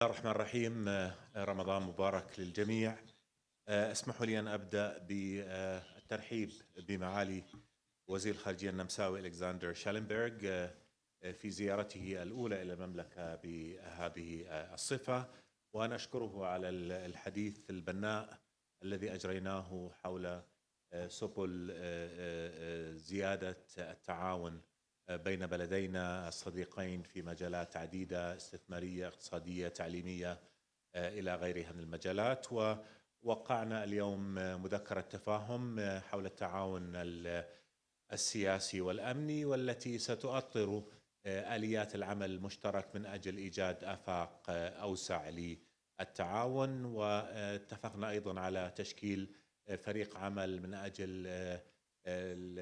الرحمن الرحيم. رمضان مبارك للجميع. اسمحوا لي أن أبدأ بالترحيب بمعالي وزير الخارجية النمساوي ألكسندر شالنبرغ في زيارته الأولى إلى المملكة بهذه الصفة، وأنا أشكره على الحديث البناء الذي أجريناه حول سبل زيادة التعاون بين بلدينا الصديقين في مجالات عديدة استثمارية، اقتصادية، تعليمية إلى غيرها من المجالات. ووقعنا اليوم مذكرة تفاهم حول التعاون السياسي والأمني، والتي ستؤطر آليات العمل المشترك من أجل إيجاد آفاق أوسع للتعاون. واتفقنا أيضا على تشكيل فريق عمل من أجل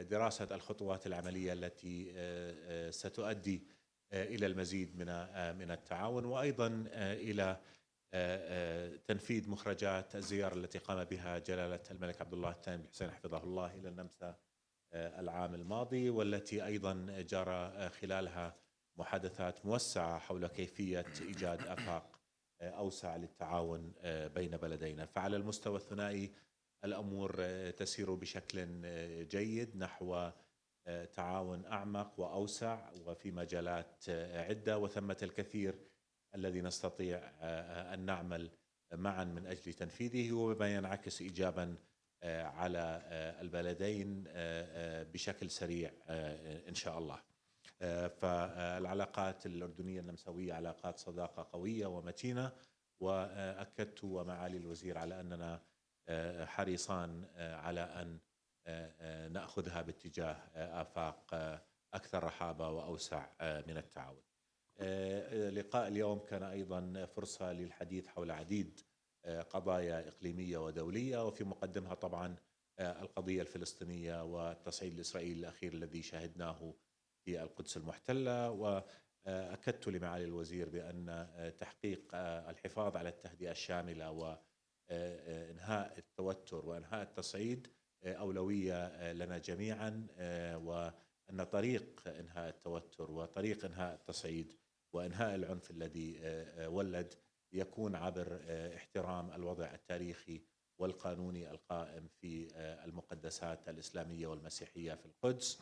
دراسة الخطوات العملية التي ستؤدي إلى المزيد من التعاون، وأيضا إلى تنفيذ مخرجات الزيارة التي قام بها جلالة الملك عبد الله الثاني بن حسين حفظه الله إلى النمسا العام الماضي، والتي أيضا جرى خلالها محادثات موسعة حول كيفية إيجاد آفاق أوسع للتعاون بين بلدينا. فعلى المستوى الثنائي الأمور تسير بشكل جيد نحو تعاون أعمق وأوسع وفي مجالات عدة، وثمة الكثير الذي نستطيع أن نعمل معا من أجل تنفيذه، وبما ينعكس إيجابا على البلدين بشكل سريع إن شاء الله. فالعلاقات الأردنية النمساوية علاقات صداقة قوية ومتينة، وأكدت ومعالي الوزير على أننا حريصان على أن نأخذها باتجاه آفاق أكثر رحابة وأوسع من التعاون. لقاء اليوم كان أيضا فرصة للحديث حول عديد قضايا إقليمية ودولية، وفي مقدمها طبعا القضية الفلسطينية والتصعيد الإسرائيلي الأخير الذي شاهدناه في القدس المحتلة. وأكدت لمعالي الوزير بأن تحقيق الحفاظ على التهدئة الشاملة وإنهاء التوتر وإنهاء التصعيد أولوية لنا جميعا، وأن طريق إنهاء التوتر وطريق إنهاء التصعيد وإنهاء العنف الذي ولد يكون عبر احترام الوضع التاريخي والقانوني القائم في المقدسات الإسلامية والمسيحية في القدس.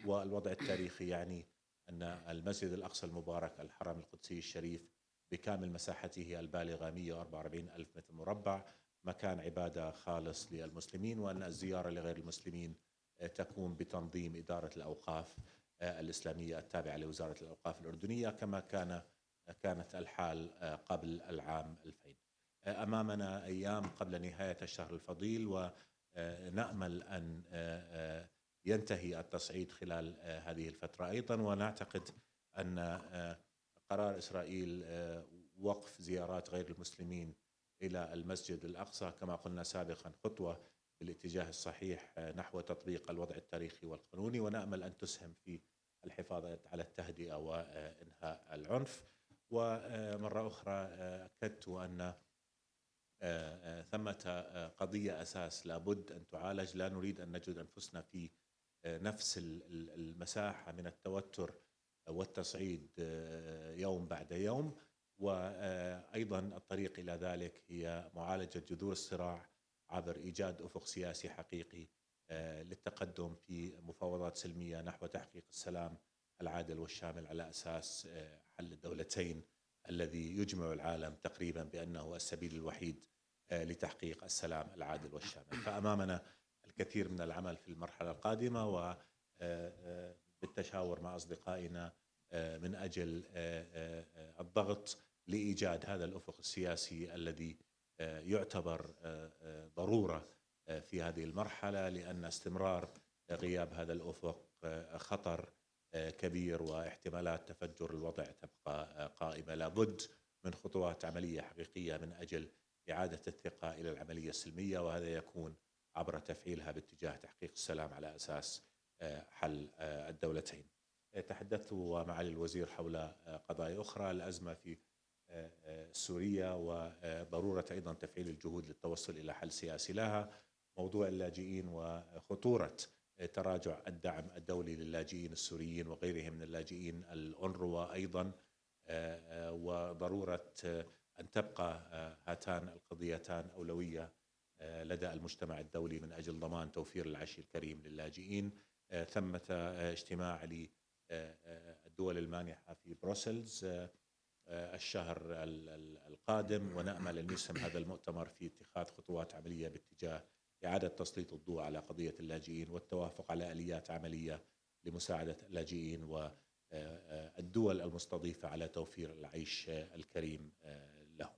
والوضع التاريخي يعني أن المسجد الأقصى المبارك الحرم القدسي الشريف بكامل مساحته البالغة 144 ألف متر مربع مكان عبادة خالص للمسلمين، وأن الزيارة لغير المسلمين تكون بتنظيم إدارة الأوقاف الإسلامية التابعة لوزارة الأوقاف الأردنية كما كانت الحال قبل العام 2000. أمامنا أيام قبل نهاية الشهر الفضيل، ونأمل أن ينتهي التصعيد خلال هذه الفترة أيضا. ونعتقد أن قرار إسرائيل وقف زيارات غير المسلمين إلى المسجد الأقصى كما قلنا سابقا خطوة بالاتجاه الصحيح نحو تطبيق الوضع التاريخي والقانوني، ونأمل أن تسهم في الحفاظ على التهدئة وإنهاء العنف. ومرة أخرى أكدت أن ثمة قضية أساس لابد أن تعالج. لا نريد أن نجد أنفسنا في نفس المساحة من التوتر والتصعيد يوم بعد يوم، وأيضا الطريق إلى ذلك هي معالجة جذور الصراع عبر إيجاد أفق سياسي حقيقي للتقدم في مفاوضات سلمية نحو تحقيق السلام العادل والشامل على أساس حل الدولتين الذي يجمع العالم تقريبا بأنه السبيل الوحيد لتحقيق السلام العادل والشامل. فأمامنا الكثير من العمل في المرحلة القادمة، وبالتشاور مع أصدقائنا من أجل الضغط لإيجاد هذا الأفق السياسي الذي يعتبر ضرورة في هذه المرحلة، لأن استمرار غياب هذا الأفق خطر كبير واحتمالات تفجر الوضع تبقى قائمة. لابد من خطوات عملية حقيقية من أجل إعادة الثقة إلى العملية السلمية، وهذا يكون عبر تفعيلها باتجاه تحقيق السلام على أساس حل الدولتين. تحدثت معالي الوزير حول قضايا أخرى، الأزمة في سوريا وضرورة أيضا تفعيل الجهود للتوصل إلى حل سياسي لها، موضوع اللاجئين وخطورة تراجع الدعم الدولي للاجئين السوريين وغيرهم من اللاجئين، الأونروا أيضا، وضرورة أن تبقى هاتان القضيتان أولوية لدى المجتمع الدولي من أجل ضمان توفير العيش الكريم للاجئين. ثمة اجتماع للدول المانحة في بروسلز الشهر القادم، ونأمل أن يسهم هذا المؤتمر في اتخاذ خطوات عملية باتجاه إعادة تسليط الضوء على قضية اللاجئين والتوافق على آليات عملية لمساعدة اللاجئين والدول المستضيفة على توفير العيش الكريم لهم.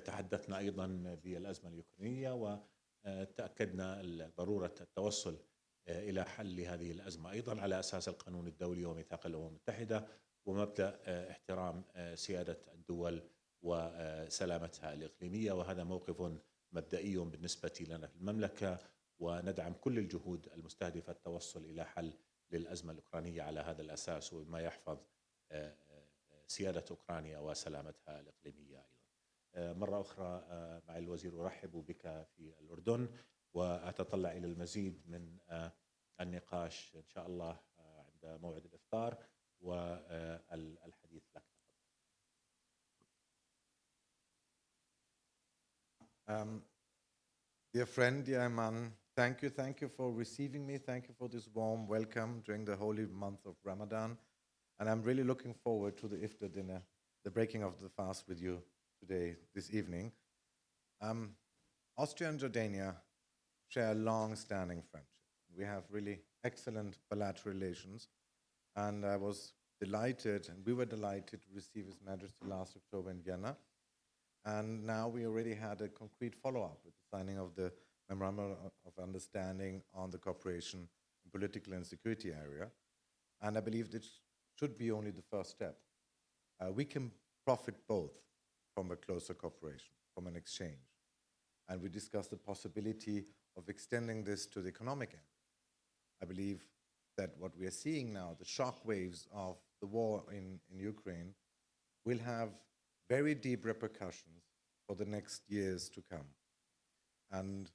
تحدثنا أيضا بالأزمة اليوكرانية وتأكدنا ضرورة التوصل إلى حل هذه الأزمة أيضا على أساس القانون الدولي وميثاق الأمم المتحدة ومبدأ احترام سيادة الدول وسلامتها الإقليمية، وهذا موقف مبدئي بالنسبة لنا في المملكة، وندعم كل الجهود المستهدفة التوصل إلى حل للأزمة الأوكرانية على هذا الأساس وبما يحفظ سيادة أوكرانيا وسلامتها الإقليمية أيضا. مرة أخرى مع الوزير أرحب بك في الأردن، وأتطلع إلى المزيد من النقاش إن شاء الله عند موعد الإفطار والحديث لك. Dear friend, dear Ayman, thank you for receiving me. Thank you for this warm welcome during the holy month of Ramadan. And I'm really looking forward to the iftar dinner, the breaking of the fast with you today, this evening. Austria and Jordania share a long-standing friendship. We have really excellent bilateral relations. And I was delighted, and we were delighted to receive His Majesty last October in Vienna. And now we already had a concrete follow-up with the signing of the Memorandum of Understanding on the cooperation in political and security area. And I believe this should be only the first step. We can profit both from a closer cooperation, from an exchange. And we discussed the possibility of extending this to the economic area. I believe that what we are seeing now, the shock waves of the war in Ukraine, will have very deep repercussions for the next years to come. And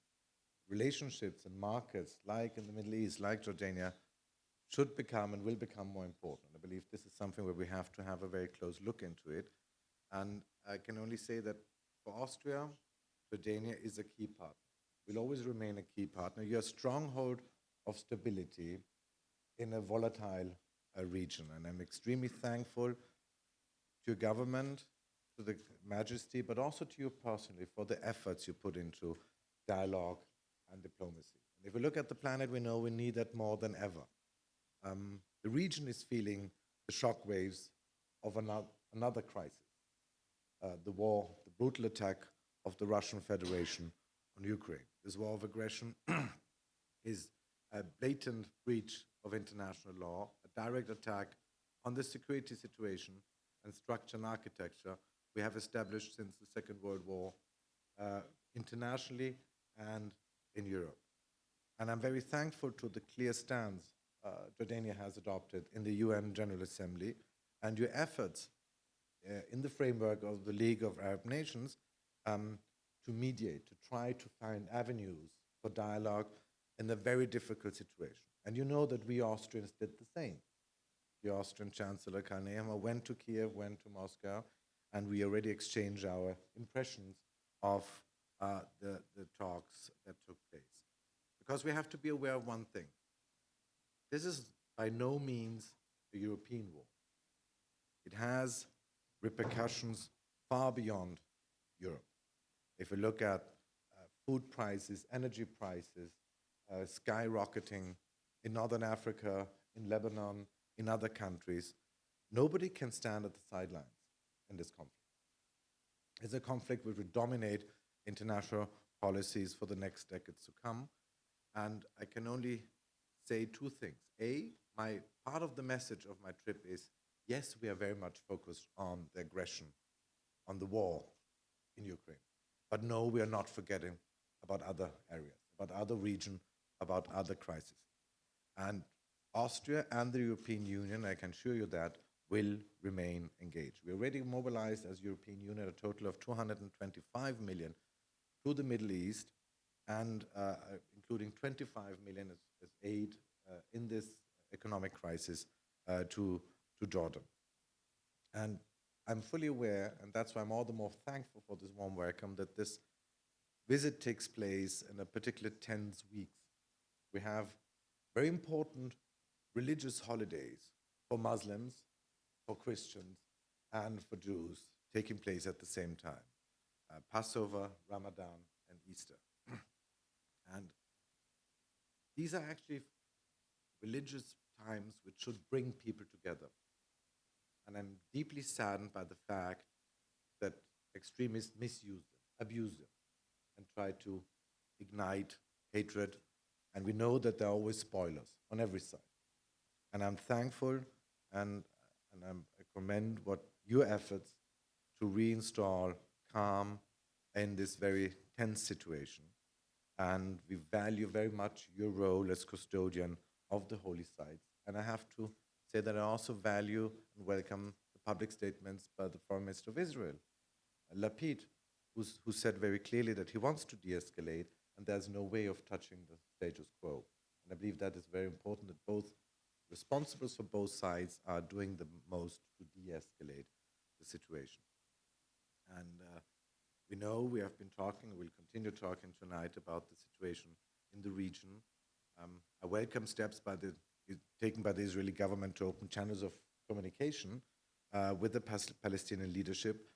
relationships and markets like in the Middle East, like Jordania, should become and will become more important. I believe this is something where we have to have a very close look into it. And I can only say that for Austria, Jordania is a key partner, will always remain a key partner. You're a stronghold of stability in a volatile region. And I'm extremely thankful to your government, to the Majesty, but also to you personally for the efforts you put into dialogue and diplomacy. And if we look at the planet, we know we need that more than ever. The region is feeling the shock waves of another crisis, the war, the brutal attack of the Russian Federation on Ukraine. This war of aggression is a blatant breach of international law, a direct attack on the security situation and structure and architecture we have established since the Second World War, internationally and in Europe. And I'm very thankful to the clear stance Jordania has adopted in the UN General Assembly and your efforts in the framework of the League of Arab Nations to mediate, to try to find avenues for dialogue in a very difficult situation. And you know that we Austrians did the same. The Austrian Chancellor Karl Nehammer went to Kiev, went to Moscow, and we already exchanged our impressions of the talks that took place. Because we have to be aware of one thing. This is by no means a European war. It has repercussions far beyond Europe. If we look at food prices, energy prices, skyrocketing in Northern Africa, in Lebanon, in other countries, nobody can stand at the sidelines in this conflict. It's a conflict which will dominate international policies for the next decades to come. And I can only say two things. Part of the message of my trip is, yes, we are very much focused on the aggression, on the war in Ukraine. But no, we are not forgetting about other areas, about other regions, about other crises. And Austria and the European Union, I can assure you that, will remain engaged. We already mobilized as European Union a total of 225 million to the Middle East, and including 25 million as aid in this economic crisis to Jordan. And I'm fully aware, and that's why I'm all the more thankful for this warm welcome, that this visit takes place in a particular tense weeks. We have very important religious holidays for Muslims, for Christians, and for Jews taking place at the same time. Passover, Ramadan, and Easter. And these are actually religious times which should bring people together. And I'm deeply saddened by the fact that extremists misuse them, abuse them, and try to ignite hatred. And we know that there are always spoilers on every side. And I'm thankful and I commend what your efforts to reinstall calm in this very tense situation. And we value very much your role as custodian of the holy sites. And I have to say that I also value and welcome the public statements by the Foreign Minister of Israel, Lapid, who said very clearly that he wants to de-escalate and there's no way of touching the status quo. And I believe that is very important, that both responsibles for both sides are doing the most to de-escalate the situation. And we know we have been talking, we'll continue talking tonight about the situation in the region. I welcome steps taken by the Israeli government to open channels of communication with the Palestinian leadership.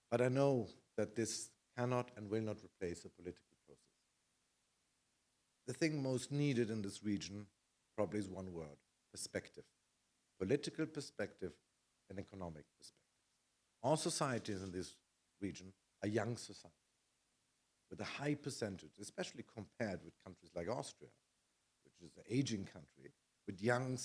But I know that this cannot and will not replace a political process. The thing most needed in this region probably is one word: perspective. Political perspective and economic perspective. All societies in this region are young societies with a high percentage, especially compared with countries like Austria, which is an aging country, with young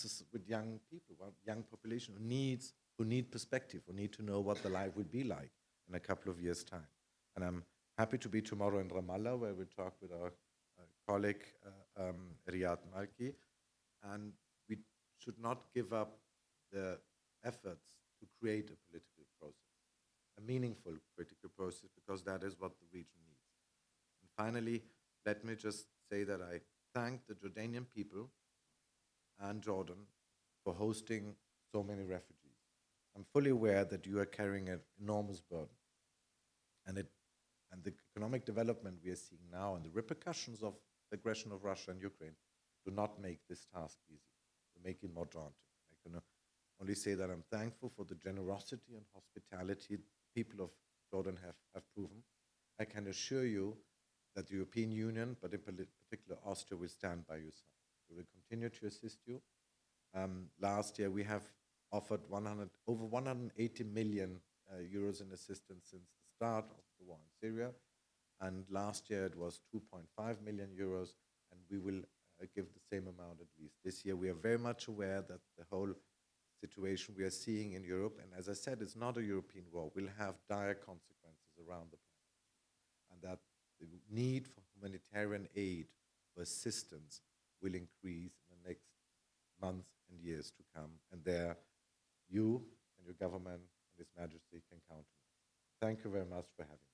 people, young population who need perspective, who need to know what the life will be like in a couple of years' time. And I'm happy to be tomorrow in Ramallah, where we'll talk with our colleague Riyad Malki. And we should not give up the efforts to create a political process, a meaningful political process, because that is what the region needs. And finally, let me just say that I thank the Jordanian people and Jordan for hosting so many refugees. I'm fully aware that you are carrying an enormous burden. And the economic development we are seeing now and the repercussions of the aggression of Russia and Ukraine do not make this task easy. They make it more daunting. I can only say that I'm thankful for the generosity and hospitality people of Jordan have proven. I can assure you that the European Union, but in particular Austria, will stand by your side. We will continue to assist you. Last year, we have offered over 180 million euros in assistance since the start of the war in Syria. And last year, it was 2.5 million euros, and we will give the same amount at least. This year, we are very much aware that the whole situation we are seeing in Europe, and as I said, it's not a European war, will have dire consequences around the planet. And that the need for humanitarian aid, for assistance, will increase in the next months and years to come. And there, you and your government and His Majesty can count on us. Thank you very much for having me.